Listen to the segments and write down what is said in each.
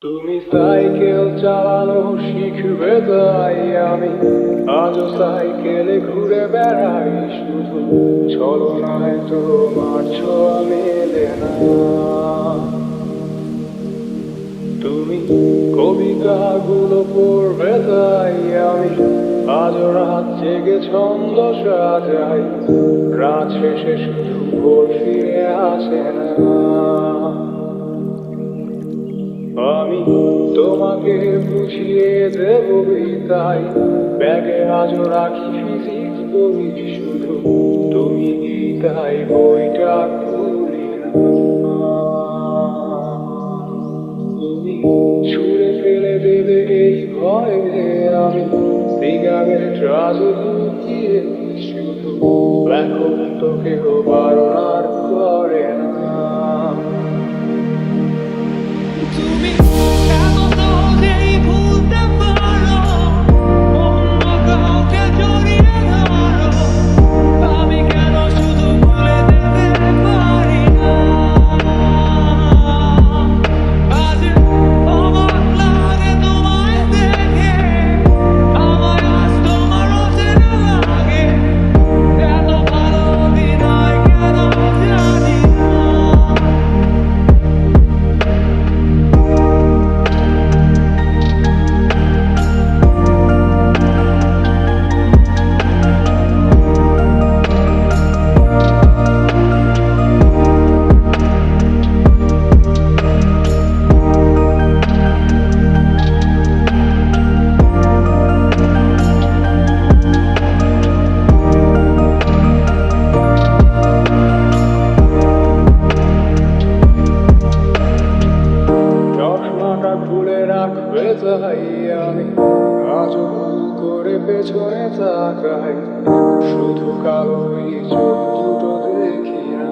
তুমি সাইকেল চালানো শিখবে তাই আমি আজও সাইকেলে ঘুরে বেড়াই, শুধু ছলনায় তোমার ছোঁয়া মেলে না। তুমি কবিতাগুলো পড়বে তাই আমি আজও রাত জেগে ছন্দ সাজাই, রাত শেষে শুধু ভোর ফিরে আসে না। আমি তোমাকে বুঝিয়ে দেব তাই ব্যাগে আজও রাখি ফিজিক্স বই, শুধু তুমি তাই বইটা খুলি না। তুমি ছুঁড়ে ফেলে দেবে এই ভয়ে আমি সিগারেট রাজু লুকিয়ে, শুধু লেখক তো কেউ বারণ আর করে না। তুমি এত সহজেই ভুলতে পারো, অন্য কাউকে জড়িয়ে ধরো, আমি কেন শুধু ভুলে যেতে পারি না? আজ অবাক লাগে তোমায় দেখে, আমায় আজ তোমার অচেনা লাগে, এত ভালো অভিনয় কেন জানি না। চশমাটা খুলে রাখবে তাই আমি আজও ভুল করে পেছনে তাকাই, শুধু কালোই চোখ দুটো দেখি না।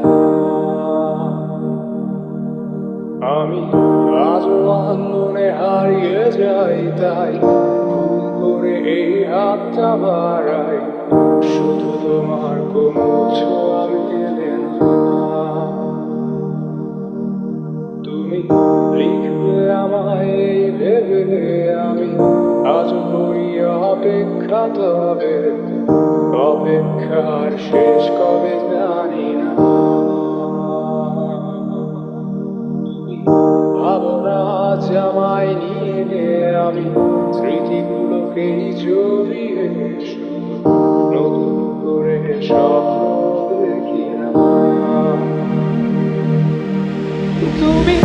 আমি আজও আন্দোলনে হারিয়ে যাই তাই ভুল করে এই হাতটা বাড়াই, শুধু তোমার কোমল ছোঁয়া মেলে না। তুমি লিখবে আমায় এই ভেবে আমি আজ করি অপেক্ষা, তবে অপেক্ষার শেষ কবে জানি না। তুমি ভাবো না আজ আমায় নিয়ে আমি স্মৃতিগুলোকেই জড়িয়ে, শুধু নতুন করে স্বপ্ন দেখি না। তুমি